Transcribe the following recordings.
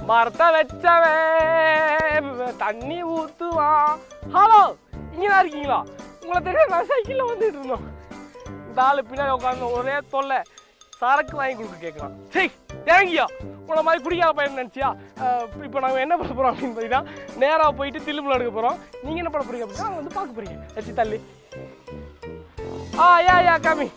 மரத்தை வச்சவன் தண்ணி ஊத்துவான். ஹலோ, இங்கதான் இருக்கீங்களா? உங்களை தெரியாது, நான் சைக்கிளில் வந்துட்டு இருந்தோம். இந்த ஆள் பின்னாடி உட்காந்து ஒரே தொல்லை, சரக்கு வாங்கி கொடுக்க கேட்கலாம். சரி தேங்கியா, உங்களை மாதிரி குடிக்காத பையன் நினச்சியா? இப்போ நாங்கள் என்ன பண்ண போகிறோம் அப்படின்னு பார்த்தீங்கன்னா, நேராக போயிட்டு தில்லுமுள்ள எடுக்க போகிறோம். நீங்கள் என்ன பண்ண போகிறீங்க அப்படின்னா வந்து பார்க்க போகிறீங்க. வச்சு தள்ளி யா காமி.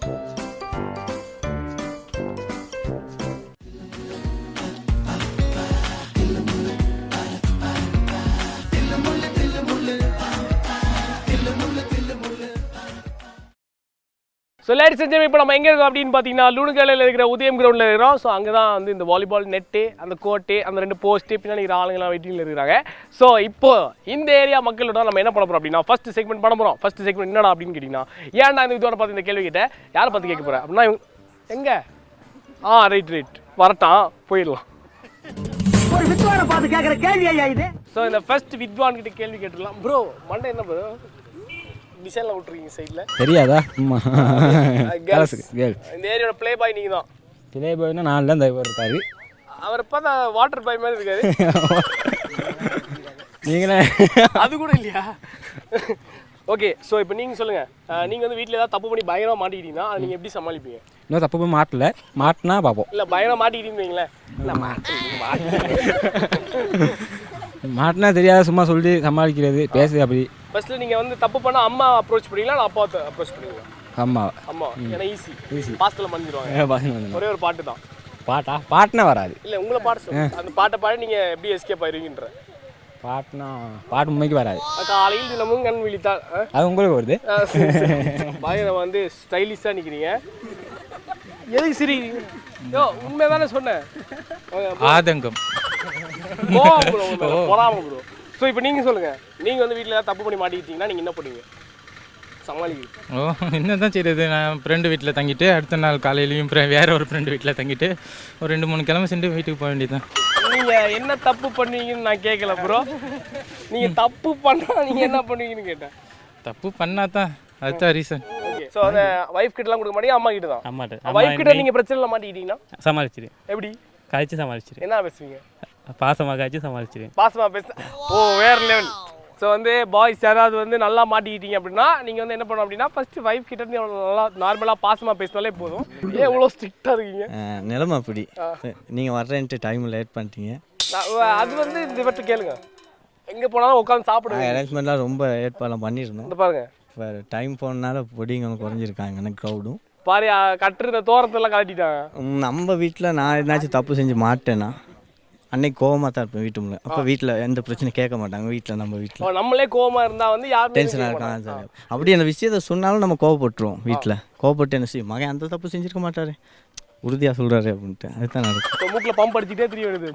ஸோ லேடிஸ் அண்ட் ஜென்டில்மென், இப்போ நம்ம எங்கே இருக்கோம் அப்படின்னு பார்த்தீங்கன்னா லூனுகலையில் இருக்கிற உதயம் கிரவுண்டில் இருக்கிறோம். ஸோ அங்கே தான் வந்து இந்த வாலிபால் நெட்டு, அந்த கோர்ட்டு, அந்த 2 போஸ்ட்டு, பின்னாடி இருக்கிற ஆளுங்களாம் வெயிட்டிங்கில் இருக்கிறாங்க. ஸோ இப்போ இந்த ஏரியா மக்களோட நம்ம என்ன பண்ண போகிறோம் அப்படின்னா ஃபர்ஸ்ட் செக்மெண்ட் பண்ண போகிறோம். ஃபர்ஸ்ட் செக்மெண்ட் என்னடா அப்படின்னு கேட்டிங்கன்னா, ஏன்டா இந்த இதோட பார்த்து இந்த கேள்வி கிட்ட யாரை பார்த்து கேட்க போகிறேன் அப்படின்னா, எங்கே ரைட் வரட்டான், போயிடலாம். ஒரு வித்வானை பார்த்து கேட்குற கேள்வி ஐயா இது. ஸோ இந்த ஃபர்ஸ்ட் வித்வான் கிட்ட கேள்வி கேட்டுடலாம். ப்ரோ மண்டை என்ன ப்ரோ டிசைன்ல விட்டுருக்கீங்க சைடில்? தெரியாதா? இந்த ஏரியோட ப்ளே பாய் நீங்கள் தான். ப்ளே பாய்னா நான் தான் இவர் இருக்காரு. அவர் பார்த்தா வாட்டர் பாய் மாதிரி இருக்காரு. நீங்களே அது கூட இல்லையா? ஓகே, ஸோ இப்போ நீங்கள் சொல்லுங்கள், நீங்கள் வந்து வீட்டில் ஏதாவது தப்பு பண்ணி பயங்கரமாக மாட்டிக்கிட்டீங்கன்னா அதை நீங்கள் எப்படி சமாளிப்பீங்க? இன்னும் தப்பு போய் மாட்டினா பார்ப்போம். இல்லை பயங்கரமாக மாட்டிக்கிட்டீங்களே, இல்லை மாட்டினா தெரியாத சும்மா சொல்லி சமாளிக்கிறது, பேசுது அப்படி. ஃபர்ஸ்ட்டு நீங்கள் வந்து தப்பு பண்ணால் அம்மா அப்ரோச் பண்ணுவீங்களா இல்லை அப்பா அப்ரோச் பண்ணுவீங்களா? அம்மா ஏன்னா ஈஸி பாஸ்டில் மறந்துடுவாங்க. ஒரே ஒரு பாட்டு தான். பாட்டுனா வராது. இல்லை உங்களை பாட்டு சொல்லுங்கள், அந்த பாட்டை பாடி நீங்கள் எப்படி எஸ்கேப் ஆயிருவீங்கன்ற. பாட்டு உண்மைக்கு வராது. காலையில் தினமும் கண் விழித்தால் அது உங்களுக்கு வருது. பயங்கரம் வந்து ஸ்டைலிஷாக நிற்கிறீங்க. எதுக்கு சிரிக்கிறீங்க? உண்மை தானே சொன்னேன். ஆதங்கம் பொறாம ப்ரோ. ஸோ இப்போ நீங்கள் சொல்லுங்கள், நீங்கள் வந்து வீட்டில் ஏதாவது தப்பு பண்ணி மாட்டிக்கிட்டீங்கன்னா நீங்கள் என்ன பண்ணுவீங்க? சமாளிக்க என்ன தான் செய்யுது. நான் ஃப்ரெண்டு வீட்டில் தங்கிட்டு அடுத்த நாள் காலையிலையும் வேற ஒரு ஃப்ரெண்டு வீட்டில் தங்கிட்டு ஒரு 2-3 கிழமை சென்று வீட்டுக்கு போக வேண்டியதுதான். நீங்கள் என்ன தப்பு பண்ணுவீங்கன்னு நான் கேட்கல ப்ரோ. நீங்கள் தப்பு பண்ணால் நீங்கள் என்ன பண்ணுவீங்கன்னு கேட்டேன். தப்பு பண்ணா தான், அதுதான் ரீசன். ஓகே, ஸோ அந்த ஒய்ஃப் கிட்டலாம் கொடுக்க மாட்டீங்க, அம்மா கிட்ட தான். அம்மாட்ட ஒய்ஃப் கிட்ட நீங்கள் பிரச்சனை மாட்டிக்கிட்டீங்கன்னா சமாளிச்சிடுவேன். எப்படி காய்ச்சி சமாளிச்சிடுவேன். என்ன பேசுவீங்க? பாசமாக காய்ச்சி சமாளிச்சிடுவேன். பாசமாக பேச வேறு லெவல். ஸோ வந்து பாய்ஸ் யாராவது வந்து நல்லா மாட்டிக்கிட்டீங்க அப்படின்னா நீங்கள் வந்து என்ன பண்ணணும் அப்படின்னா ஃபஸ்ட்டு ஒய்ஃப் கிட்ட நல்லா நார்மலாக பாசமாக பேசினாலே போதும். ஏன் இவ்வளோ ஸ்ட்ரிக்டாக இருக்கீங்க? நிலமை அப்படி. நீங்கள் வர்றேன்ட்டு டைம் லேட் பண்ணிட்டீங்க. அது வந்து இந்த இவர்கிட்ட கேளுங்க, எங்கே போனாலும் உட்காந்து சாப்பிடுங்க. அரேஞ்ச்மெண்ட்லாம் ரொம்ப ஏற்பாடெல்லாம் பண்ணியிருந்தோம். இந்த பாருங்க, வேறு டைம் போனனால பொடிங்க குறைஞ்சிருக்காங்க. எனக்கு க்ரௌடும் பாரு கட்டுறத தோரத்தெல்லாம் கட்டிட்டாங்க. நம்ம வீட்டில் நான் எதுனாச்சும் தப்பு செஞ்சு மாட்டேன்னா அன்னைக்கு கோவமாக தான் இருப்பேன் வீட்டுக்குள்ள. அப்போ வீட்டில் எந்த பிரச்சனையும் கேட்க மாட்டாங்க. வீட்டில் நம்ம வீட்டில் நம்மளே கோவமாக இருந்தால் வந்து யாரும் டென்ஷனாக இருக்காங்க சார். அப்படி அந்த விஷயத்த சொன்னாலும் நம்ம கோவப்பட்டுருவோம். வீட்டில் கோவப்பட்டு என்ன செய்யும், மகன் அந்த தப்பு செஞ்சுருக்க மாட்டாரு, உறுதியாக சொல்கிறாரு அப்படின்ட்டு. அதுதான் நடக்கும். இப்போ மூக்கில் பம்ப் அடிச்சுட்டே தெரிய வருது.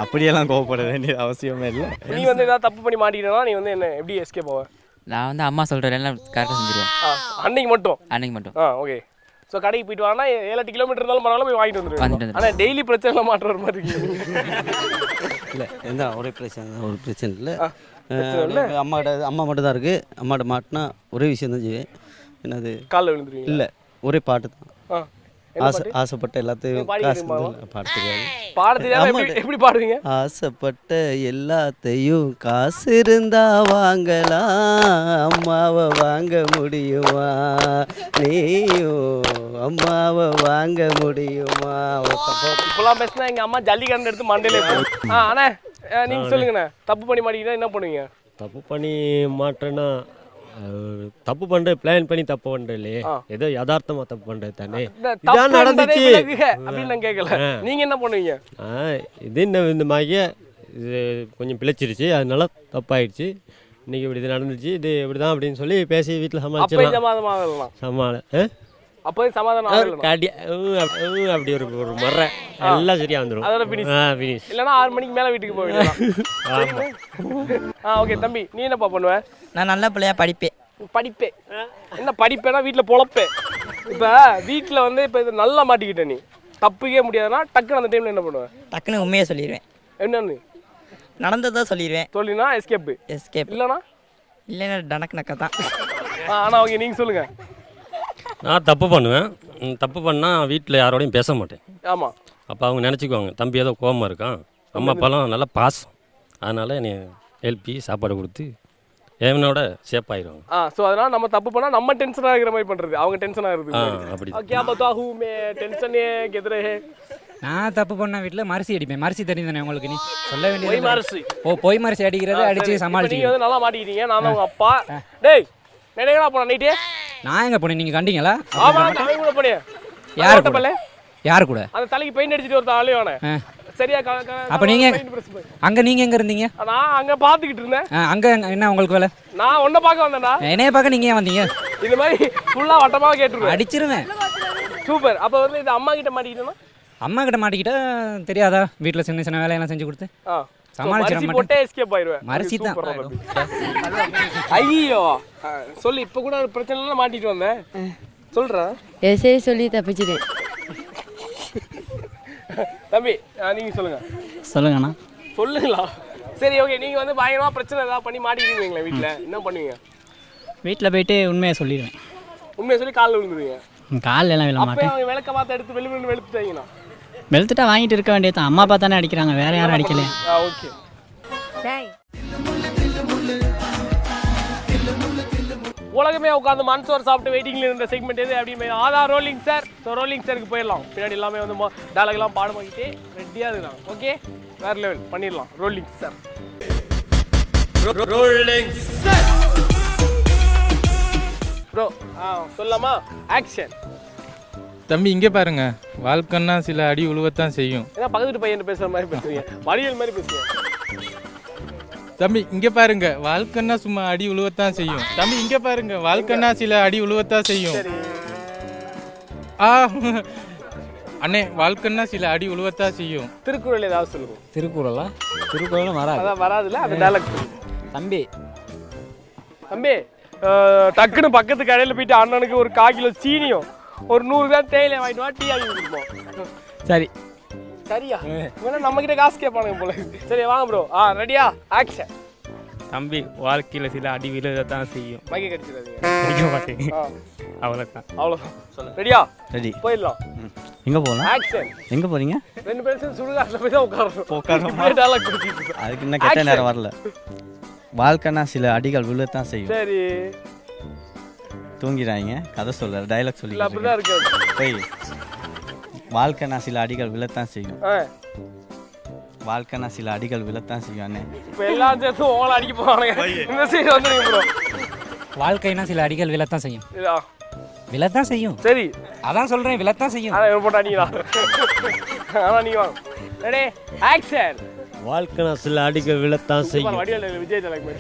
அப்படியெல்லாம் கோவப்பட வேண்டிய அவசியமே இல்லை. நீ வந்து ஏதாவது தப்பு பண்ணி மாட்டிக்கிட்டா நீ வந்து என்ன எப்படி எஸ்கேப் போவேன்? நான் வந்து அம்மா சொல்கிறேன் எல்லாம் கரெக்டாக செஞ்சுருவேன். அன்னைக்கு மட்டும். ஓகே, ஸோ கடைக்கு போயிட்டு வாங்கினா 7-8 கிலோமீட்டர் இருந்தாலும் பரவாயில்ல போய் வாங்கிட்டு வந்துடுவேன். ஆனால் டெய்லி பிரச்சனை மாட்டுற மாதிரி இருக்கீங்க. இல்லை எந்த ஒரே பிரச்சனை இல்லை. அம்மா மட்டும் தான் இருக்குது. அம்மாட்ட மாட்டினா ஒரே விஷயம் தான் செய்வேன். என்னது காலில் விழுந்துருவீங்க? இல்லை, ஒரே பாட்டு தான். ஆசைப்பட்ட எல்லாத்தையும் எப்படி பாடுவீங்க? ஆசைப்பட்ட எல்லாத்தையும் காசு இருந்தா வாங்கலாம், அம்மாவை வாங்க முடியுமா? நீயும் அம்மாவை வாங்க முடியுமா? இப்பெல்லாம் பேசினா எங்க அம்மா ஜல்லிக்கரண்ட் எடுத்து மண்டையில இருக்கும். அண்ணா நீங்க சொல்லுங்கண்ணே, தப்பு பண்ணி மாட்டீங்கன்னா என்ன பண்ணுவீங்க? தப்பு பண்ணி மாட்டேன்னா தப்பு பண்ற பிளான் பண்ணி தப்பு பண்ற இல்லையே, ஏதோ யதார்த்தமா தப்பு பண்றது தானே. இதான் நடந்துச்சு அப்படின்னு நான் கேட்கல. நீங்க என்ன பண்ணுவீங்க? இது இந்த மாதிரியே இது கொஞ்சம் பிழைச்சிருச்சு, அதனால தப்பாயிடுச்சு, இன்னைக்கு இப்படி இது நடந்துச்சு, இது இப்படிதான் அப்படின்னு சொல்லி பேசி வீட்டில் சமாளிச்சிடலாம். அப்போது சமாதானம் அப்படி ஒரு மர எல்லாம் சரியா வந்துடும். அதோட ஃபினிஷ். இல்லைன்னா 6 மணிக்கு மேலே வீட்டுக்கு போயிடலாம். ஓகே தம்பி, நீ என்னப்பா பண்ணுவ? நான் நல்ல பிள்ளையா படிப்பேன். என்ன படிப்பேன்னா வீட்டில் பொழப்பேன். இப்போ வீட்டில் வந்து இப்போ இது நல்லா மாட்டிக்கிட்ட நீ தப்புக்கே முடியாதுன்னா டக்குன்னு அந்த டைமில் என்ன பண்ணுவேன்? டக்குன்னு உண்மையை சொல்லிடுவேன். என்னன்னு நடந்ததா சொல்லிடுவேன். சொல்லினா எஸ்கேப் இல்லைன்னா டனக்கு நக்க தான். ஆனால் ஓகே நீங்கள் சொல்லுங்கள். நான் தப்பு பண்ணுவேன். தப்பு பண்ணால் வீட்டில் யாரோடையும் பேச மாட்டேன். ஆமாம், அப்போ அவங்க நினச்சிக்குவாங்க தம்பி ஏதோ கோவமாக இருக்கான், அம்மா அப்பாலாம் நல்லா பாசம், அதனால் என்னை எழுப்பி சாப்பாடு கொடுத்து என்னோட சேஃப் ஆயிடுவாங்க. ஸோ அதனால் நம்ம தப்பு பண்ணால் நம்ம டென்ஷன் ஆகிற மாதிரி பண்ணுறது, அவங்க டென்ஷன் ஆகிறது. அப்படி क्या बताऊं मैं टेंशन है किधर है. நான் தப்பு பண்ண வீட்டில் மரிசி அடிப்பேன். மரிசி தெரியும் தானே உங்களுக்கு, நீ சொல்ல போய் வேண்டியது. மரிசி. போய் மரிசி அடிக்கிறது, அடிச்சு நீங்க சமாளிச்சு. வந்து நல்லா மாட்டிக்கிட்டீங்க. நான் தான் உங்க அப்பா. டேய் நினைக்கிறா போன நைட்டே நான் எங்கே போனேன், நீங்கள் கண்டீங்களா? ஆமா நான் கூட போனேன். யார் கூட? யார் கூட? அந்த தலைக்கு பெயிண்ட் அடிச்சிட்டு ஒருத்தன் அலையோனே. சரியா அப்போ நீங்கள் அங்கே நீங்கள் எங்கே இருந்தீங்க? நான் அங்கே பார்த்துக்கிட்டு இருந்தேன். அங்கே என்ன உங்களுக்கு வேலை? நான் ஒன்றை பார்க்க வந்தேன்டா. என்னைய பார்க்க நீங்கள் ஏன் வந்தீங்க? இந்த மாதிரி ஃபுல்லாக வட்டமாக கேட்டுருவேன், அடிச்சிருவேன். சூப்பர். அப்போ வந்து இது அம்மா கிட்ட மாட்டிக்கிட்டேன்னா அம்மா கிட்ட மாட்டிக்கிட்டா தெரியாதா? வீட்டில் சின்ன சின்ன வேலையெல்லாம் செஞ்சு கொடுத்து சமாளிச்சிட போட்டே எஸ்கேப் ஆயிடுவேன். மரிசி தான். ஐயோ சொல்லு, இப்போ கூட ஒரு பிரச்சனை மாட்டிட்டு வந்தேன் சொல்கிறேன். சரி சொல்லி தப்பிச்சிட்டேன். தம்பி நீங்கள் சொல்லுங்கள். சொல்லுங்கண்ணா. சொல்லுங்களா? சரி ஓகே. நீங்கள் வந்து பயங்கரமாக பிரச்சனை ஏதாவது பண்ணி மாட்டிக்கிட்டீங்களா வீட்டில்? என்ன பண்ணுவீங்க? வீட்டில் போயிட்டு உண்மையை சொல்லிடுவேன். உண்மையை சொல்லி காலில் விழுந்துருவீங்க? காலில் எல்லாம் விழ அப்போ மாட்டேன். அவங்க விளக்க பார்த்து எடுத்து வெளியே வெளுத்துட்டாங்கன்னா வெளுத்துட்டா வாங்கிட்டு இருக்க வேண்டியது. அம்மா அப்பா தானே அடிக்கிறாங்க, வேற யாரும் அடிக்கல. ஓகே. உலகமே உட்காந்து மன்சோர் சாப்பிட்டு வெயிட்டிங்ல இருந்த செக்மெண்ட் எது அப்படின்னு Aadhaar rolling sir. So rolling சாருக்கு போயிடலாம். பின்னாடி எல்லாமே வந்து டைலாக்லாம் பாடமாக்கிட்டு ரெடியாக இருக்கலாம். ஓகே, வேற லெவல் பண்ணிடலாம். Rolling sir. Rolling sir bro சொல்லலாமா? ஆக்ஷன். தம்பி இங்கே பாருங்க, வாழ்க்கைன்னா சில அடி உழுவத்தான் செய்யும். ஏன்னா பக்கத்து பையன் பேசுகிற மாதிரி பேசுறீங்க, வடிவேல் மாதிரி பேசுறீங்க. தம்பி இங்கே பாருங்க, வாழ்க்கைன்னா சும்மா அடி உழுவத்தான் செய்யும். தம்பி இங்கே பாருங்க, வாழ்க்கைன்னா சில அடி உழுவத்தான் செய்யும். அண்ணே, வாழ்க்கைன்னா சில அடி உழுவத்தான் செய்யும். திருக்குறள் ஏதாவது சொல்லுங்க. திருக்குறளா? திருக்குறளும் வராது. அதான் வராதுல்ல, அந்த டைலாக் தம்பி தம்பி டக்குன்னு பக்கத்து கடையில் போயிட்டு அண்ணனுக்கு ஒரு 1/4 கிலோ சீனியும் ஒரு 100 கிராம் தேயிலை வாங்கிட்டு வா, டீ ஆகி கொடுப்போம். சரி. சரியா? வேணா நம்ம கிட்ட காசு கேட்பானுங்க போல. சரி வாங்க ப்ரோ. ரெடியா? ஆக்ஷன். தம்பி வாழ்க்கையில் சில அடி விழுதான் செய்யும். மைக்க கடிச்சிடாதீங்க. அடிக்க மாட்டேன். அவ்வளோதான். அவ்வளோதான். சொல்லு. ரெடியா? ரெடி. போயிடலாம். எங்கே போகலாம்? ஆக்ஷன். எங்கே போகிறீங்க? 2 பேரும் சேர்ந்து சுடுகாட்டில் போய் தான் உட்காரணும். அதுக்கு இன்னும் கெட்ட நேரம் வரல. வாழ்க்கைனா சில அடிகள் விழத்தான் செய்யும். சரி தூங்கிறாங்க, கதை சொல்ற டைலாக் சொல்லி அப்படிதான் இருக்கு. போய் வாழ்க்கைனா சில அடிகள் விழத்தான் செய்யும். வாழ்க்கைனா சில அடிகள் விழத்தான் செய்யும். அண்ணே இப்போ எல்லாம் சேர்த்து ஓலை அடிக்க போவானுங்க. இந்த சைடு வந்துருங்க ப்ரோ. வாழ்க்கைனா சில அடிகள் விழத்தான் செய்யும். விழத்தான் செய்யும். சரி அதான் சொல்றேன், விழத்தான் செய்யும். அதான் போட்டு அடிங்களா? ஆனால் நீங்கள் வாங்க. Ready action. வாழ்க்கைனா சில அடிகள் விழத்தான் செய்யும். வடிவேல் விஜய் டைலாக் மாதிரி.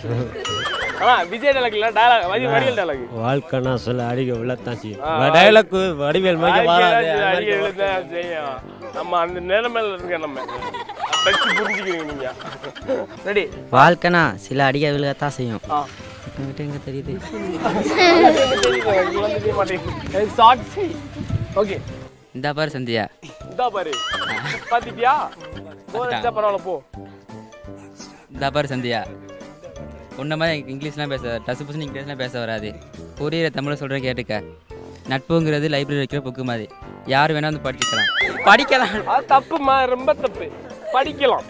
விஜய் டைலாக் இல்ல, டைலாக் வடிவேல் டைலாக். வாழ்க்கைனா சில அடிகள் விழத்தான் செய்யும். டைலாக் வடிவேல் மாதிரி வராது. அடிகள் விழத்தான் செய்யும். நம்ம அந்த நிலைமையில இருக்க நம்ம பற்றி புரிஞ்சுக்கிறீங்க நீங்க. ரெடி. வாழ்க்கைனா சில அடிகள் விழுகத்தான் செய்யும். எங்க தெரியுது? ஓகே. இந்த பாரு சந்தியா. இந்த பாரு பாத்திட்டியா? போறச்சா பரவாயில்ல போ. இந்த பாரு சந்தியா, உன்ன மாதிரி இங்கிலீஷ்லாம் பேச டசு புசு இங்கிலீஷ்லாம் பேச வராது. புரியுற தமிழை சொல்கிறேன் கேட்டுக்க. நட்புங்கிறது லைப்ரரி வைக்கிற புக்கு மாதிரி, யார் வேணா வந்து படிக்கலாம். அது தப்புமா, ரொம்ப தப்பு. படிக்கலாம்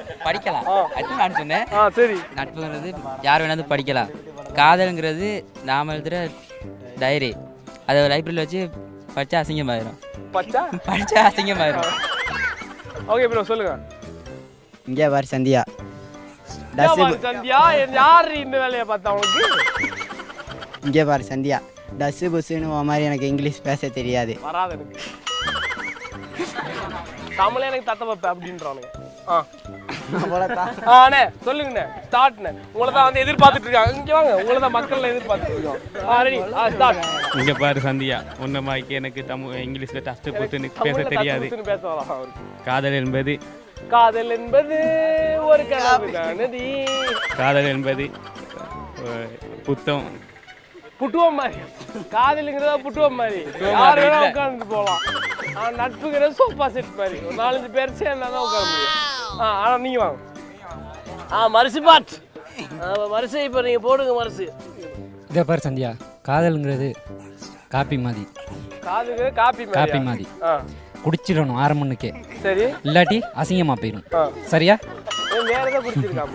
அதுதான் நான் சொன்னேன். சரி. நட்புங்கிறது யார் வேணா வந்து படிக்கலாம். காதல்ங்கிறது நாம எழுதுகிற டைரி, அதை லைப்ரரியில் வச்சு படித்தா அசிங்கமாயிரும். படித்தா அசிங்கமாயிரும். ஓகே ப்ரோ சொல்லுங்க. இங்கே பாரு சந்தியா. சந்தியா யார் இந்த வேலையை பார்த்தா உனக்கு? இங்கே பாரு சந்தியா, டஸ்ஸு புஸ்ஸுன்னு மாதிரி எனக்கு இங்கிலீஷ் பேச தெரியாது. வராது எனக்கு. தமிழே எனக்கு தத்த வைப்பேன் அப்படின்றானுங்க. அண்ணே சொல்லுங்கண்ணே, ஸ்டார்ட்ண்ணே. உங்களை தான் வந்து எதிர்பார்த்துட்டு இருக்காங்க. இங்கே வாங்க, உங்களை தான் மக்கள் எதிர்பார்த்துட்டு இருக்கோம். Ready start. இங்கே பாரு சந்தியா, உன்ன மாதிரி எனக்கு இங்கிலீஷில் டஸ்ட்டு போட்டு பேச தெரியாது. காதல் என்பது ஒரு கனவு. காதல் என்பது புட்டுவம் மாதிரி. காதலுங்கிறத புட்டுவம் மாதிரி யார் வேணா உட்கார்ந்து போகலாம். நட்புங்கிறது சோஃபா செட் மாதிரி ஒரு 4-5 பேர் சேர்ந்தா தான் உட்கார முடியும். ஆனால் நீங்கள் வாங்க. மரிசி பாட் மரிசி இப்போ நீங்கள் போடுங்க மரிசி. இதை பாரு சந்தியா, காதலுங்கிறது காப்பி மாதிரி. காதுக்கு காப்பி மாதிரி. குடிச்சிடணும் 6 மணிக்கே. சரி. இல்லாட்டி அசிங்கமாக போயிடும். சரியா? வேற ஏதாவது குடிச்சிருக்காம.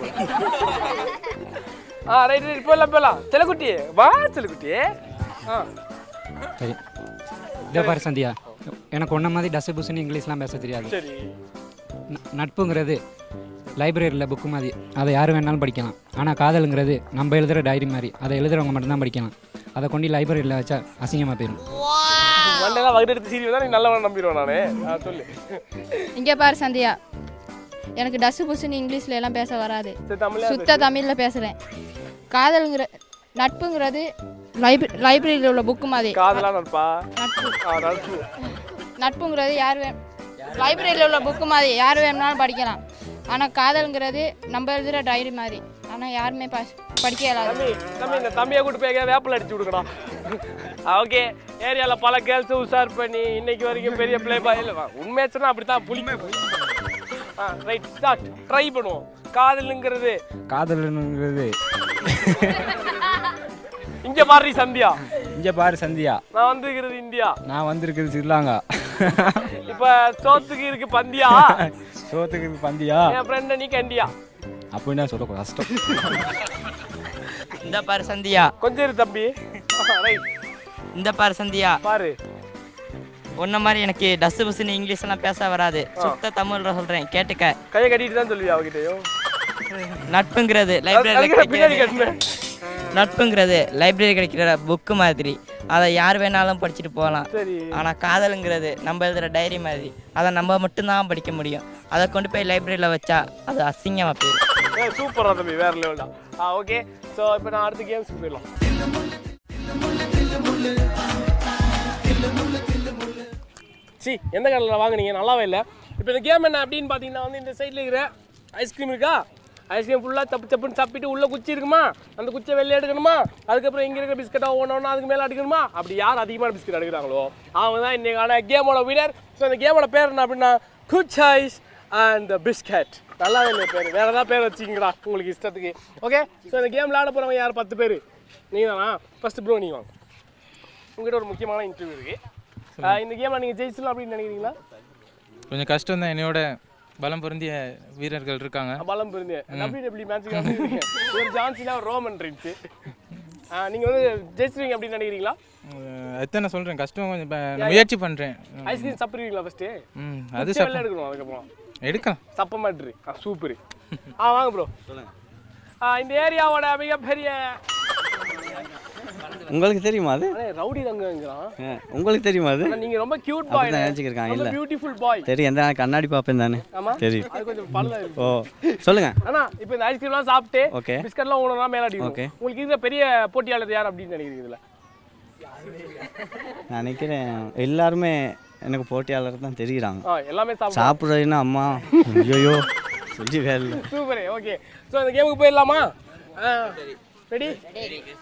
ரைட் ரைட் போலாம். செல்லக்குட்டி வா செல்லக்குட்டி. சரி. இதே பாரு சந்தியா, எனக்கு ஒன்றை மாதிரி டஸ்ஸு புஸ்ஸுன்னு இங்கிலீஷ்லாம் பேச தெரியாது. சரி. நட்புங்கிறது லைப்ரரியில் புக்கு மாதிரி, அதை யார் வேணாலும் படிக்கலாம். ஆனால் காதலுங்கிறது நம்ம எழுதுகிற டைரி மாதிரி, அதை எழுதுறவங்க மட்டும்தான் படிக்கலாம். அதை கொண்டு லைப்ரரியில் வச்சா அசிங்கமாக போயிடும். மண்டெல்லாம் வகுடு எடுத்து சீரியல் தான் நீ நல்லவன் நம்பிடுவேன் நானே. சொல்லு. இங்கே பாரு சந்தியா, எனக்கு டஸ்ஸு புஸ்ஸுன்னு இங்கிலீஷில் எல்லாம் பேச வராது. சுத்த தமிழில் பேசுகிறேன். காதலுங்கிற நட்புங்கிறது லைப்ரரியில் உள்ள புக்கு மாதிரி. காதலா நட்பா? நட்புங்கிறது லைப்ரரியில் உள்ள புக்கு மாதிரி யார் வேணும்னாலும் படிக்கலாம். ஆனால் காதலுங்கிறது நம்ம எழுதுகிற டைரி மாதிரி, ஆனால் யாருமே படிக்க இயலாது. இந்த தம்பியை கூட்டு போய் வேப்பில் அடிச்சு விடுக்கணும். ஓகே, ஏரியாவில் பல கேர்ள்ஸ் உஷார் பண்ணி இன்னைக்கு வரைக்கும் பெரிய பிளே பாய் இல்லை. உண்மையாச்சுன்னா அப்படித்தான் புளிமை. Ride start. ட்ரை பண்ணுவோம். காதலுங்கிறது இங்க பாரு சந்தியா. நான் வந்திருக்கிறது இந்தியா. நான் வந்திருக்கிறது ஸ்ரீலங்கா. இப்ப சோத்துக்கு இருக்கு பந்தியா. என் ஃப்ரெண்ட் நீ கண்டியா. அப்படின்னா சொல்ல கஷ்டம். இந்த பாரு சந்தியா. கொஞ்சம் இரு தம்பி. இந்த பாரு சந்தியா, பாரு. ஒன்ன மாதிரி எனக்கு டஸ்ஸு புஸ்ஸுன்னு இங்கிலீஷ்லாம் பேச வராது. சுத்த தமிழ்ல சொல்றேன், கேட்டுக்க. கையை கட்டிட்டு தான் சொல்லுவியா அவகிட்டயும். நட்புங்கிறது லைப்ரரி கிடைக்கிற புக்கு மாதிரி, அதை யார் வேணாலும் படிச்சுட்டு போகலாம். ஆனால் காதலுங்கிறது நம்ம எழுதுகிற டைரி மாதிரி, அதை நம்ம மட்டும்தான் படிக்க முடியும். அதை கொண்டு போய் லைப்ரரியில் வச்சா அது அசிங்கமாக போயிடும். சூப்பரா தம்பி, வேற லெவல் தான். ஓகே, ஸோ இப்போ நான் அடுத்த கேம்ஸ்க்கு போயிடலாம். எந்த கடையில் வாங்குனீங்க? நல்லாவே இல்லை. இப்போ இந்த கேம் என்ன அப்படின்னு பார்த்தீங்கன்னா வந்து இந்த சைடில் இருக்கிற ஐஸ்கிரீம் இருக்கா, ஐஸ்கிரீம் ஃபுல்லாக சப்புன்னு சாப்பிட்டு உள்ளே குச்சி இருக்குமா, அந்த குச்சியை வெளியே எடுக்கணுமா, அதுக்கப்புறம் இங்கே இருக்கிற பிஸ்கட்டாக ஒன்று அதுக்கு மேலே எடுக்கணுமா, அப்படி யார் அதிகமான பிஸ்கட் எடுக்கிறாங்களோ அவங்க தான் இன்றைக்கான கேமோட வினர். ஸோ அந்த கேமோட பேர் என்ன அப்படின்னா குச் ஐஸ் அண்ட் பிஸ்கட். நல்லாவே இல்லை பேர், வேறு ஏதாவது பேர் வச்சுக்கிங்கடா உங்களுக்கு இஷ்டத்துக்கு. ஓகே, ஸோ இந்த கேம் விளையாட போகிறவங்க யார்? 10 பேர். நீங்கள் தானா? ஃபஸ்ட்டு ப்ரோ நீங்கள் வாங்க. உங்கள்கிட்ட ஒரு முக்கியமான இன்டர்வியூ இருக்குது. இந்த கேமில் நீங்கள் ஜெயிச்சிடலாம் அப்படின்னு நினைக்கிறீங்களா? கொஞ்சம் கஷ்டம் தான். என்னோட பலம் பொருந்திய வீரர்கள் இருக்காங்க. பலம் பொருந்திய WWE மேட்ச்சுக்கு ஒரு ஜான்சினா ஒரு ரோமன் ரின்ஸ். நீங்கள் வந்து ஜெயிச்சிருவீங்க அப்படின்னு நினைக்கிறீங்களா? அதுதான் நான் சொல்கிறேன், கஷ்டம். கொஞ்சம் முயற்சி பண்ணுறேன். ஐஸ்கிரீம் சாப்பிடுவீங்களா ஃபஸ்ட்டு? அது சாப்பிட எடுக்கணும். அதுக்கப்புறம் எடுக்கலாம். சப்ப மாட்டுரு. சூப்பர். வாங்க ப்ரோ. இந்த ஏரியாவோட மிகப்பெரிய உங்களுக்கு தெரியுமா அது? ரவுடி தங்கங்கறான். உங்களுக்கு தெரியுமா அது? நீங்க ரொம்ப கியூட் பாய். நான் நினைச்சிருக்கேன். இல்ல, பியூட்டிஃபுல் பாய். தெரியும், எந்த கண்ணாடி பாப்பேன் தானே. தெரியும். அது கொஞ்சம் பல்ல இருக்கு. ஓ, சொல்லுங்க. அண்ணா, இப்போ இந்த ஐஸ்கிரீம்லாம் சாப்பிட்டு பிஸ்கட்லாம் உணவுனா மேல அடிக்கும். உங்களுக்கு இந்த பெரிய போட்டியாளர் யார் அப்படின்னு நினைக்கிறீங்க? இதுல நான் நினைக்கிறேன் எல்லாருமே எனக்கு போட்டியாளர் தான் தெரியுறாங்க. எல்லாமே சாப்பிடுறதுன்னா அம்மா. ஐயோ சொல்லி வேலை. சூப்பர். ஓகே, ஸோ இந்த கேமுக்கு போயிடலாமா? ரெடி?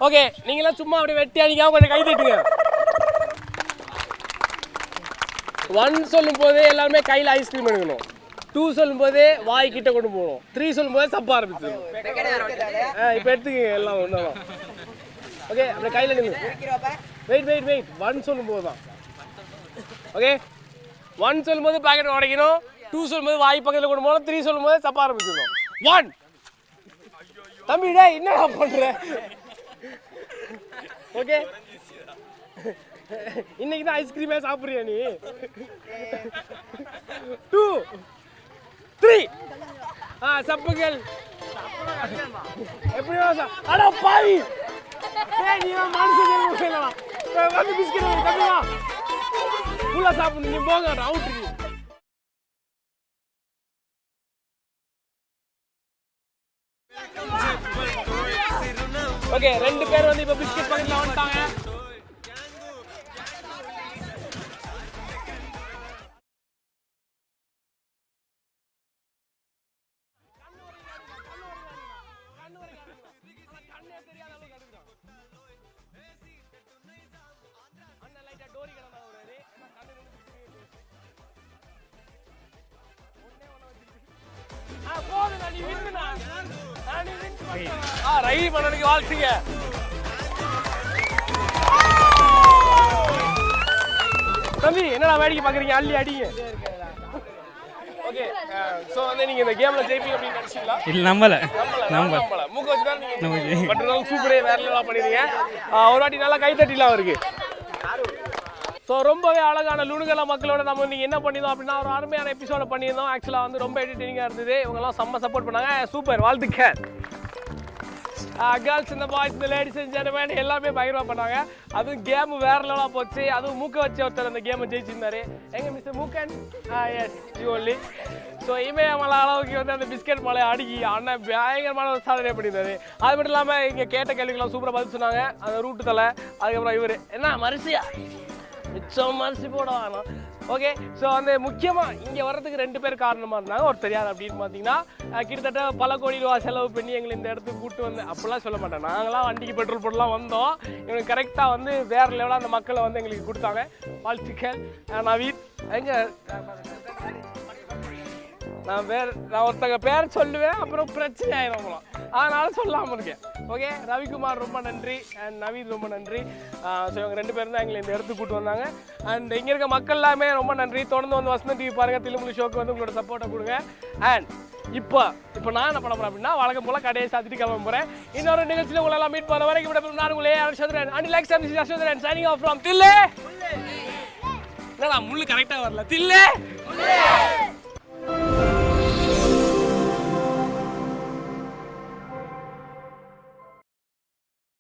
ஓகே, நீங்களாம் சும்மா அப்படியே வெட்டி அடிக்காம கொஞ்சம் கை தட்டுங்க. 1 சொல்லும் போதே எல்லாருமே கையில் ஐஸ்கிரீம் எடுக்கணும். 2 சொல்லும் போதே வாய் கிட்ட கொண்டு போகணும். 3 சொல்லும் போதே சப்ப ஆரம்பிச்சு. இப்போ எடுத்துக்கங்க எல்லாம் ஒன்றும். ஓகே, அப்படியே கையில் எடுங்க. வெயிட் 1 சொல்லும் போது தான். ஓகே, 1 சொல்லும் போது பாக்கெட் உடைக்கணும். 2 சொல்லும் போது வாய் பக்கத்தில் கொண்டு போகணும். 3 சொல்லும் போது சப்ப ஆரம்பிச்சிடணும். 1. தம்பி டேய் என்னடா பண்ற? ஓகே, இன்னைக்கு தான் ஐஸ்கிரீமே சாப்பிடுறியா நீ? 2 3 சப்புகள் எப்படி அட பாவி. டேய் நீ மனுஷன் கேக்குறடா. வந்து பிஸ்கட் தம்பி வா. ஃபுல்லா சாப்பிடு. நீ போங்க, அவுட் நீ. ஓகே, 2 பேர் வந்து இப்போ பிஸ்கட் பாக்கெட்ல வந்துட்டாங்க. ரயில் பண்ணனுக்கு வாழ்த்துங்க. தம்பி என்னடா வேடிக்கை பார்க்குறீங்க? அள்ளி அடிங்க. ஓகே, ஸோ வந்து நீங்கள் இந்த கேமில் ஜெயிப்பீங்க அப்படின்னு நினச்சிங்களா? இல்லை நம்பலை. மூக்க வச்சு தான் நீங்கள் பட் சூப்பரே வேற லெவலாக பண்ணிடுங்க. ஒரு வாட்டி நல்லா கை தட்டிலாம் இருக்கு. ஸோ ரொம்பவே அழகான லுணுகல மக்களோட நம்ம நீங்கள் என்ன பண்ணியிருந்தோம் அப்படின்னா ஒரு அருமையான எபிசோட பண்ணியிருந்தோம். ஆக்சுவலாக வந்து ரொம்ப என்டர்டெய்னிங்காக இருந்தது. இவங்கெல்லாம் செம்ம சப்போர்ட் பண்ணாங்க. சூப்பர், வாழ்த்துக்கள். கேர்ள்ஸ் இந்த பாய்ஸ் இந்த லேடிஸ் அண்ட் ஜென்டில்மேன் எல்லாமே பயங்கரமாக பண்ணாங்க. அதுவும் கேம் வேற லெவலாக போச்சு. அதுவும் மூக்க வச்சு ஒருத்தர் அந்த கேமை ஜெயிச்சிருந்தாரு. எங்க mister Mookan? Yes you only. So இமயமலை அளவுக்கு வந்து அந்த பிஸ்கெட் மலை அடிக்கி அண்ணன் பயங்கரமான ஒரு சாதனை பண்ணியிருந்தாரு. அது மட்டும் இல்லாமல் இங்கே கேட்ட கேள்விக்கெல்லாம் சூப்பராக பதில் சொன்னாங்க. அந்த ரூட்டு தலை, அதுக்கப்புறம் இவர் என்ன மரிசியா மிச்சம் மரிசி போட வேணாம். ஓகே, ஸோ வந்து முக்கியமாக இங்கே வர்றதுக்கு 2 பேர் காரணமாக இருந்தாங்க. ஒருத்தர் யார் அப்படின்னு பார்த்தீங்கன்னா கிட்டத்தட்ட பல கோடி ரூபா செலவு பண்ணி எங்களை இந்த இடத்துக்கு கூப்பிட்டு வந்து அப்படிலாம் சொல்ல மாட்டேன். நாங்களாம் வண்டிக்கு பெட்ரோல் போட்டுலாம் வந்தோம். இவங்க கரெக்டாக வந்து வேறு லெவலாக அந்த மக்களை வந்து எங்களுக்கு கொடுத்தாங்க. வாழ்த்துக்கள். நவீத் எங்க நான் ஒருத்தங்க பேர் சொல்லுவேன், அப்புறம் பிரச்சனை ஆயிரும். அதனால சொல்லாமல் இருக்கேன். ஓகே, ரவிக்குமார் ரொம்ப நன்றி அண்ட் நவீத் ரொம்ப நன்றி. ஸோ இவங்க 2 பேரும் தான் எங்களை இந்த இடத்துக்கு கூப்பிட்டு வந்தாங்க. அண்ட் இங்கே இருக்க மக்கள் எல்லாமே ரொம்ப நன்றி. தொடர்ந்து வந்து வசந்தம் டிவி பாருங்கள். தில்லுமுல்லு ஷோக்கு வந்து உங்களோட சப்போர்ட்டை கொடுங்க. அண்ட் இப்போ நான் என்ன பண்ண போகிறேன் அப்படின்னா வழக்கம் போல் கடையை சாத்திட்டு கிளம்ப போகிறேன். இன்னொரு நிகழ்ச்சியில் உங்களெல்லாம் மீட் பண்ண வரைக்கும் விட நான் உங்களே Yasodharan and like Yasodharan signing off from Delhi. என்னடா முள்ளு கரெக்டாக வரல. தில்லே.